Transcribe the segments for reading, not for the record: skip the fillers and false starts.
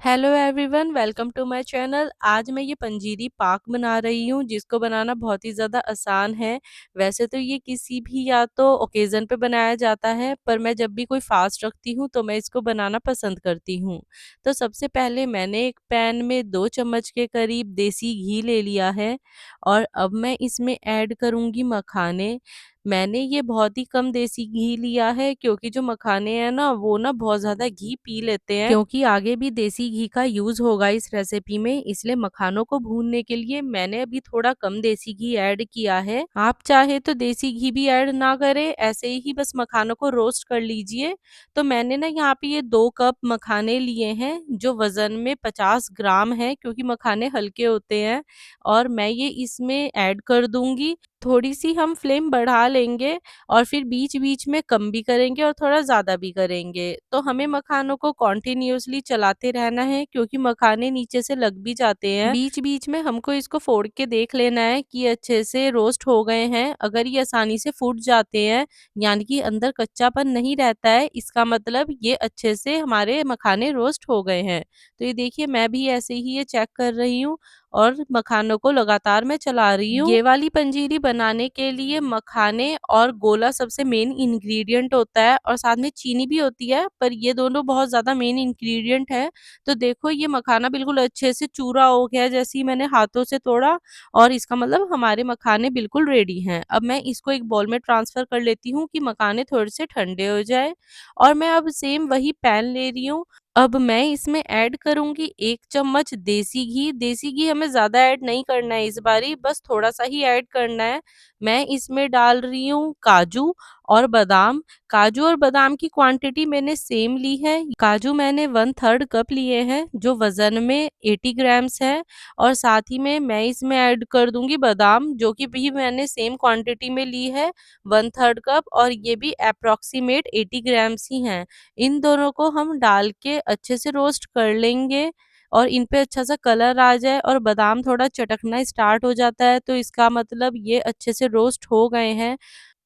Hello everyone, welcome to my channel. आज मैं ये पंजीरी पाक बना रही हूँ जिसको बनाना बहुत ही ज़्यादा आसान है। वैसे तो ये किसी भी या तो ओकेज़न पे बनाया जाता है, पर मैं जब भी कोई फास्ट रखती हूँ तो मैं इसको बनाना पसंद करती हूँ। तो सबसे पहले मैंने एक पैन में 2 चम्मच के करीब देसी घी ले लिया है और अब मैं इसमें ऐड करूँगी मखाने। मैंने ये बहुत ही कम देसी घी लिया है क्योंकि जो मखाने हैं ना वो ना बहुत ज़्यादा घी पी लेते हैं, क्योंकि आगे भी देसी घी का यूज़ होगा इस रेसिपी में, इसलिए मखानों को भूनने के लिए मैंने अभी थोड़ा कम देसी घी ऐड किया है। आप चाहे तो देसी घी भी ऐड ना करें, ऐसे ही बस मखानों को रोस्ट कर लीजिए। तो मैंने ना यहाँ पे ये 2 कप मखाने लिए हैं जो वज़न में 50 ग्राम है, क्योंकि मखाने हल्के होते हैं और मैं ये इसमें ऐड कर दूँगी। थोड़ी-सी हम फ्लेम बढ़ा लेंगे और फिर बीच-बीच में कम भी करेंगे और थोड़ा ज़्यादा भी करेंगे। तो हमें मखानों को कंटीन्यूअसली चलाते रहना है क्योंकि मखाने नीचे से लग भी जाते हैं। बीच-बीच में हमको इसको फोड़ के देख लेना है कि अच्छे से रोस्ट हो गए हैं। अगर ये आसानी से फूट जाते हैं, यानी कि अंदर कच्चापन नहीं रहता है, इसका मतलब ये अच्छे से हमारे मखाने रोस्ट हो गए हैं। तो ये देखिए, मैं भी ऐसे ही ये चेक कर रही हूँ और मखानों को लगातार मैं चला रही हूँ। ये वाली पंजीरी बनाने के लिए मखाने और गोला सबसे मेन इंग्रेडिएंट होता है और साथ में चीनी भी होती है, पर ये दोनों बहुत ज़्यादा मेन इंग्रेडिएंट है। तो देखो, ये मखाना बिल्कुल अच्छे से चूरा हो गया जैसे ही मैंने हाथों से तोड़ा, और इसका मतलब हमारे मखाने बिल्कुल रेडी हैं। अब मैं इसको एक बाउल में ट्रांसफ़र कर लेती हूँ कि मखाने थोड़े से ठंडे हो जाए, और मैं अब सेम वही पैन ले रही हूँ। अब मैं इसमें ऐड करूँगी 1 चम्मच देसी घी। देसी घी हमें ज़्यादा ऐड नहीं करना है इस बारी, बस थोड़ा-सा ही ऐड करना है। मैं इसमें डाल रही हूँ काजू और बादाम। काजू और बादाम की क्वांटिटी मैंने सेम ली है। काजू मैंने 1/3 कप लिए हैं, जो वज़न में 80 ग्राम्स है, और साथ ही में मैं इसमें ऐड कर दूँगी बादाम, जो कि भी मैंने सेम क्वांटिटी में ली है, 1/3 कप, और ये भी अप्रॉक्सिमेट 80 ग्राम्स ही हैं। इन दोनों को हम डाल के अच्छे से रोस्ट कर लेंगे और इन पे अच्छा सा कलर आ जाए और बादाम थोड़ा चटकना स्टार्ट हो जाता है, तो इसका मतलब ये अच्छे से रोस्ट हो गए हैं।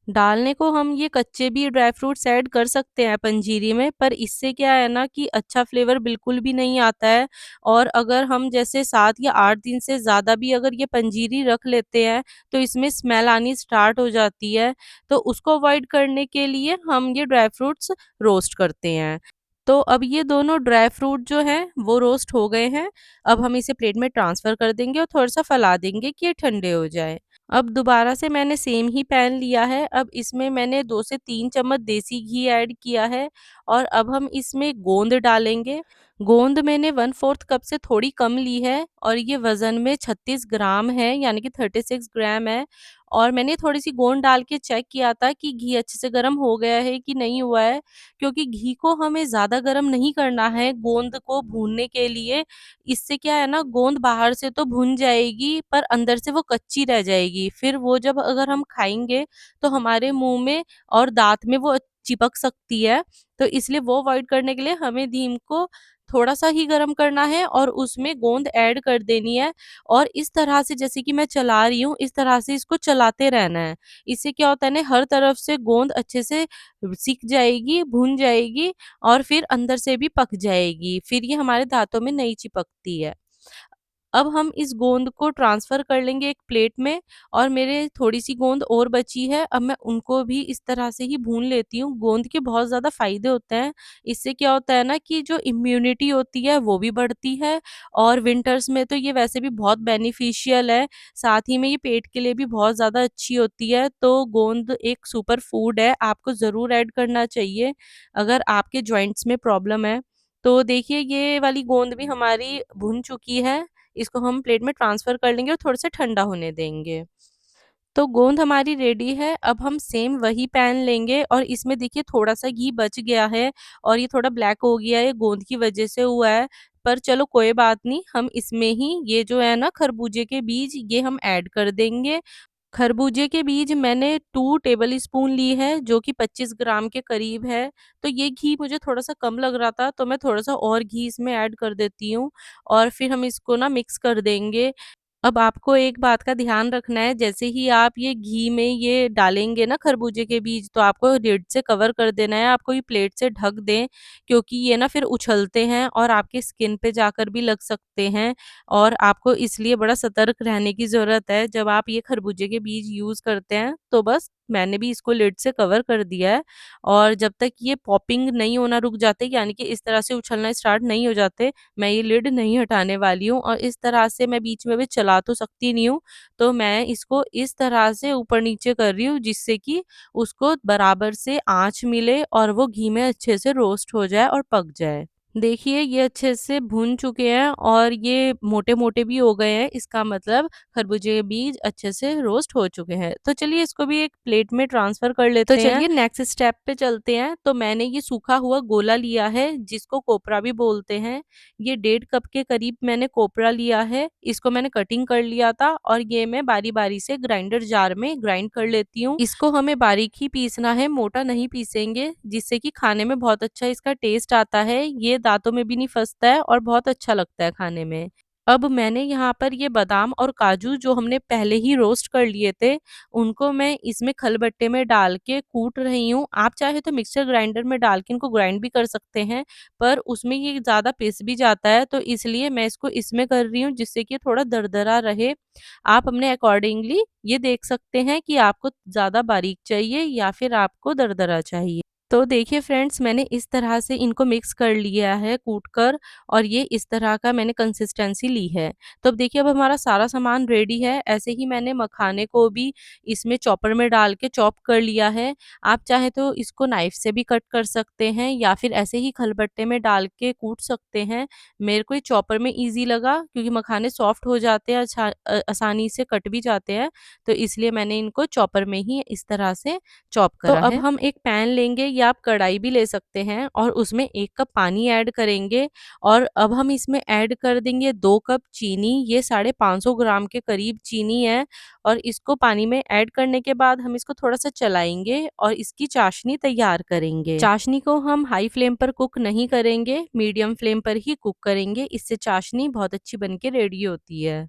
डालने को हम ये कच्चे भी ड्राई फ्रूट्स ऐड कर सकते हैं पंजीरी में, पर इससे क्या है ना कि अच्छा फ्लेवर बिल्कुल भी नहीं आता है। और अगर हम जैसे 7 या 8 दिन से ज़्यादा भी अगर ये पंजीरी रख लेते हैं, तो इसमें स्मेल आनी स्टार्ट हो जाती है। तो उसको अवॉइड करने के लिए हम ये ड्राई फ्रूट्स रोस्ट करते हैं। तो अब ये दोनों ड्राई फ्रूट जो हैं वो रोस्ट हो गए हैं। अब हम इसे प्लेट में ट्रांसफ़र कर देंगे और थोड़ा-सा फैला देंगे कि ये ठंडे हो जाएँ। अब दोबारा से मैंने सेम ही पैन लिया है। अब इसमें मैंने 2 से 3 चम्मच देसी घी ऐड किया है और अब हम इसमें गोंद डालेंगे। गोंद मैंने 1/4 कप से थोड़ी कम ली है और ये वज़न में 36 ग्राम है, यानी कि 36 ग्राम है। और मैंने थोड़ी-सी गोंद डाल के चेक किया था कि घी अच्छे से गरम हो गया है कि नहीं हुआ है, क्योंकि घी को हमें ज़्यादा गरम नहीं करना है गोंद को भूनने के लिए। इससे क्या है ना, गोंद बाहर से तो भुन जाएगी पर अंदर से वो कच्ची रह जाएगी। फिर वो जब अगर हम खाएँगे तो हमारे मुँह में और दाँत में वो चिपक सकती है। तो इसलिए वो अवॉइड करने के लिए हमें घी को थोड़ा-सा ही गरम करना है और उसमें गोंद ऐड कर देनी है, और इस तरह से जैसे कि मैं चला रही हूँ, इस तरह से इसको चलाते रहना है। इससे क्या होता है ना, हर तरफ से गोंद अच्छे से सिक जाएगी, भुन जाएगी और फिर अंदर से भी पक जाएगी। फिर ये हमारे दाँतों में नहीं चिपकती है। अब हम इस गोंद को ट्रांसफ़र कर लेंगे एक प्लेट में, और मेरे थोड़ी-सी गोंद और बची है, अब मैं उनको भी इस तरह से ही भून लेती हूँ। गोंद के बहुत ज़्यादा फ़ायदे होते हैं। इससे क्या होता है ना कि जो इम्यूनिटी होती है वो भी बढ़ती है, और विंटर्स में तो ये वैसे भी बहुत बेनिफिशियल है। साथ ही में ये पेट के लिए भी बहुत ज़्यादा अच्छी होती है। तो गोंद एक सुपर फूड है, आपको ज़रूर ऐड करना चाहिए अगर आपके जॉइंट्स में प्रॉब्लम है। तो देखिए, ये वाली गोंद भी हमारी भुन चुकी है। इसको हम प्लेट में ट्रांसफ़र कर लेंगे और थोड़ा-सा ठंडा होने देंगे। तो गोंद हमारी रेडी है। अब हम सेम वही पैन लेंगे और इसमें देखिए थोड़ा-सा घी बच गया है और ये थोड़ा ब्लैक हो गया है, गोंद की वज़ह से हुआ है। पर चलो कोई बात नहीं, हम इसमें ही ये जो है ना खरबूजे के बीज, ये हम ऐड कर देंगे। खरबूजे के बीज मैंने 2 टेबल स्पून ली है, जो कि 25 ग्राम के करीब है। तो ये घी मुझे थोड़ा-सा कम लग रहा था, तो मैं थोड़ा-सा और घी इसमें ऐड कर देती हूँ और फिर हम इसको ना मिक्स कर देंगे। अब आपको एक बात का ध्यान रखना है, जैसे ही आप ये घी में ये डालेंगे ना खरबूजे के बीज, तो आपको लिड से कवर कर देना है, आप कोई प्लेट से ढक दें, क्योंकि ये ना फिर उछलते हैं और आपकी स्किन पे जाकर भी लग सकते हैं, और आपको इसलिए बड़ा सतर्क रहने की ज़रूरत है जब आप ये खरबूजे के बीज यूज़ करते हैं। तो बस मैंने भी इसको लिड से कवर कर दिया है, और जब तक ये पॉपिंग नहीं होना रुक जाते, यानी कि इस तरह से उछलना स्टार्ट नहीं हो जाते, मैं ये लिड नहीं हटाने वाली हूँ। और इस तरह से मैं बीच में भी चला तो सकती नहीं हूँ, तो मैं इसको इस तरह से ऊपर-नीचे कर रही हूँ, जिससे कि उसको बराबर से आँच मिले और वो घी में अच्छे से रोस्ट हो जाए और पक जाए। देखिए ये अच्छे से भुन चुके हैं और ये मोटे-मोटे भी हो गए हैं, इसका मतलब खरबूजे के बीज अच्छे से रोस्ट हो चुके हैं। तो चलिए इसको भी एक प्लेट में ट्रांसफ़र कर तो लेते हैं। चलिए नेक्स्ट स्टेप पे चलते हैं। तो मैंने ये सूखा हुआ गोला लिया है, जिसको कोपरा भी बोलते हैं। ये 1.5 कप के करीब मैंने कोपरा लिया है। इसको मैंने कटिंग कर लिया था और ये मैं बारी-बारी से ग्राइंडर जार में ग्राइंड कर लेती हूँ। इसको हमें बारीक ही पीसना है, मोटा नहीं पीसेंगे, जिससे कि खाने में बहुत अच्छा इसका टेस्ट आता है। ये दाँतों में भी नहीं फँसता है और बहुत अच्छा लगता है खाने में। अब मैंने यहाँ पर ये बादाम और काजू जो हमने पहले ही रोस्ट कर लिए थे, उनको मैं इसमें खलबट्टे में डाल के कूट रही हूँ। आप चाहे तो मिक्सर ग्राइंडर में डाल के इनको ग्राइंड भी कर सकते हैं, पर उसमें ये ज़्यादा पिस भी जाता है, तो इसलिए मैं इसको इसमें कर रही हूँ, जिससे कि थोड़ा दरदरा रहे। आप अपने अकॉर्डिंगली ये देख सकते हैं कि आपको ज़्यादा बारीक चाहिए या फिर आपको दरदरा चाहिए। तो देखिए फ्रेंड्स, मैंने इस तरह से इनको मिक्स कर लिया है कूट कर, और ये इस तरह का मैंने कंसिस्टेंसी ली है। तो अब देखिए अब हमारा सारा सामान रेडी है। ऐसे ही मैंने मखाने को भी इसमें चॉपर में डाल के चॉप कर लिया है। आप चाहें तो इसको नाइफ से भी कट कर सकते हैं या फिर ऐसे ही खलबट्टे में डाल के कूट सकते हैं। मेरे को ये चॉपर में ईज़ी लगा, क्योंकि मखाने सॉफ्ट हो जाते हैं, आसानी से कट भी जाते हैं, तो इसलिए मैंने इनको चॉपर में ही इस तरह से चॉप तो करा अब है। हम एक पैन लेंगे या आप कढ़ाई भी ले सकते हैं, और उसमें 1 कप पानी ऐड करेंगे, और अब हम इसमें ऐड कर देंगे 2 कप चीनी। ये 550 ग्राम के करीब चीनी है, और इसको पानी में ऐड करने के बाद हम इसको थोड़ा-सा चलाएँगे और इसकी चाशनी तैयार करेंगे। चाशनी को हम हाई फ्लेम पर कुक नहीं करेंगे, मीडियम फ्लेम पर ही कुक करेंगे, इससे चाशनी बहुत अच्छी बन के रेडी होती है।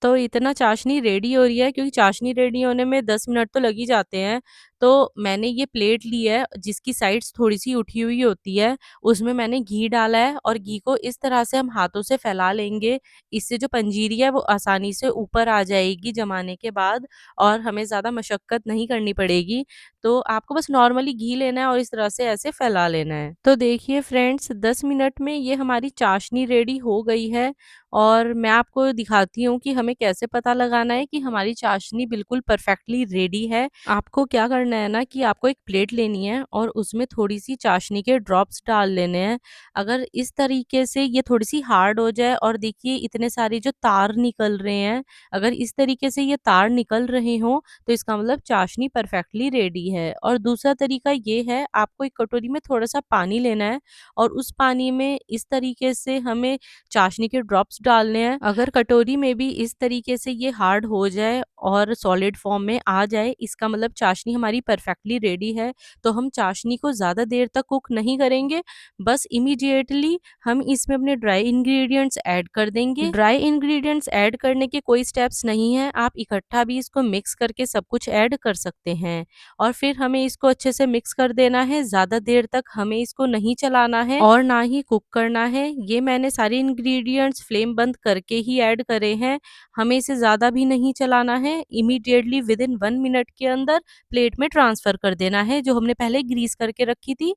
तो इतना चाशनी रेडी हो रही है, क्योंकि चाशनी रेडी होने में 10 मिनट तो लग ही जाते हैं। तो मैंने ये प्लेट ली है जिसकी साइड्स थोड़ी-सी उठी हुई होती है, उसमें मैंने घी डाला है, और घी को इस तरह से हम हाथों से फैला लेंगे। इससे जो पंजीरी है वो आसानी से ऊपर आ जाएगी जमाने के बाद, और हमें ज़्यादा मशक्कत नहीं करनी पड़ेगी। तो आपको बस नॉर्मली घी लेना है और इस तरह से ऐसे फैला लेना है। तो देखिए फ्रेंड्स, 10 मिनट में ये हमारी चाशनी रेडी हो गई है, और मैं आपको दिखाती हूँ कि हमें कैसे पता लगाना है कि हमारी चाशनी बिल्कुल परफेक्टली रेडी है। आपको क्या करना है ना, कि आपको एक प्लेट लेनी है और उसमें थोड़ी-सी चाशनी के ड्रॉप्स डाल लेने हैं। अगर इस तरीके से ये थोड़ी-सी हार्ड हो जाए, और देखिए इतने सारे जो तार निकल रहे हैं, अगर इस तरीके से ये तार निकल रहे हों, तो इसका मतलब चाशनी परफेक्टली रेडी है। और दूसरा तरीका ये है, आपको एक कटोरी में थोड़ा-सा पानी लेना है, और उस पानी में इस तरीके से हमें चाशनी के ड्रॉप्स डालने हैं। अगर कटोरी में भी इस तरीके से ये हार्ड हो जाए और सॉलिड फॉर्म में आ जाए, इसका मतलब चाशनी हमारी परफेक्टली रेडी है। तो हम चाशनी को ज़्यादा देर तक कुक नहीं करेंगे, बस इमीडिएटली हम इसमें अपने ड्राई इंग्रेडिएंट्स ऐड कर देंगे। ड्राई इंग्रेडिएंट्स ऐड करने के कोई स्टेप्स नहीं हैं, आप इकट्ठा भी इसको मिक्स करके सब कुछ ऐड कर सकते हैं, और फिर हमें इसको अच्छे से मिक्स कर देना है। ज़्यादा देर तक हमें इसको नहीं चलाना है और ना ही कुक करना है। ये मैंने सारे इंग्रेडिएंट्स फ्लेम बंद करके ही ऐड करे हैं। हमें इसे ज़्यादा भी नहीं चलाना है। इमीडिएटली विदिन 1 मिनट के अंदर प्लेट में ट्रांसफ़र कर देना है, जो हमने पहले ग्रीस करके रखी थी।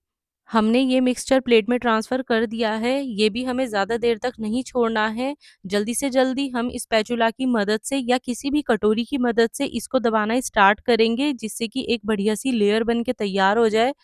हमने ये मिक्सचर प्लेट में ट्रांसफ़र कर दिया है। ये भी हमें ज़्यादा देर तक नहीं छोड़ना है। जल्दी से जल्दी हम स्पैचुला की मदद से या किसी भी कटोरी की मदद से इसको दबाना स्टार्ट करेंगे, जिससे कि एक बढ़िया सी लेयर बन के तैयार हो जाए।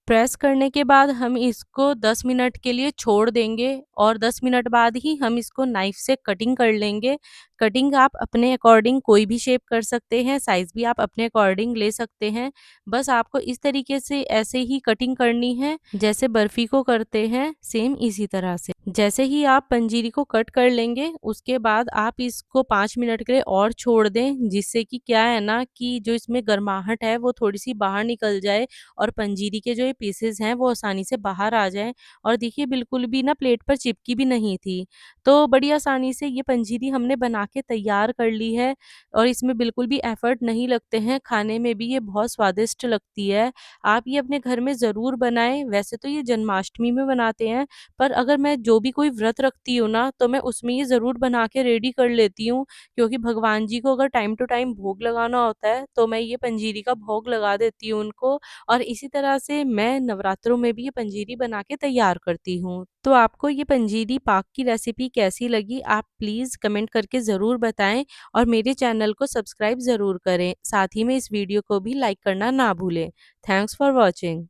प्रेस करने के बाद हम इसको 10 मिनट के लिए छोड़ देंगे, और 10 मिनट बाद ही हम इसको नाइफ से कटिंग कर लेंगे। कटिंग आप अपने अकॉर्डिंग कोई भी शेप कर सकते हैं, साइज़ भी आप अपने अकॉर्डिंग ले सकते हैं। बस आपको इस तरीके से ऐसे ही कटिंग करनी है, जैसे बर्फ़ी को करते हैं, सेम इसी तरह से। जैसे ही आप पंजीरी को कट कर लेंगे, उसके बाद आप इसको 5 मिनट के लिए और छोड़ दें, जिससे कि क्या है ना, कि जो इसमें गर्माहट है वो थोड़ी-सी बाहर निकल जाए, और पंजीरी के जो ये पीसेस हैं वो आसानी से बाहर आ जाएँ, और देखिए बिल्कुल भी ना प्लेट पर चिपकी भी नहीं थी। तो बड़ी आसानी से ये पंजीरी हमने बना के तैयार कर ली है और इसमें बिल्कुल भी एफ़र्ट नहीं लगते हैं, खाने में भी ये बहुत स्वादिष्ट लगती है। आप ये अपने घर में ज़रूर बनाएँ, वैसे तो ये जन्माष्टमी में बनाते हैं, पर अगर मैं जो भी कोई व्रत रखती हूँ ना, तो मैं उसमें ये ज़रूर बना के रेडी कर लेती हूँ, क्योंकि भगवान जी को अगर टाइम टू टाइम भोग लगाना होता है, तो मैं ये पंजीरी का भोग लगा देती हूँ उनको और इसी तरह से मैं नवरात्रों में भी ये पंजीरी बना के तैयार करती हूँ। तो आपको ये पंजीरी पाक की रेसिपी कैसी लगी? आप प्लीज़ कमेंट करके ज़रूर बताएँ और मेरे चैनल को सब्सक्राइब ज़रूर करें। साथ ही में इस वीडियो को भी लाइक करना ना भूलें। Thanks for watching.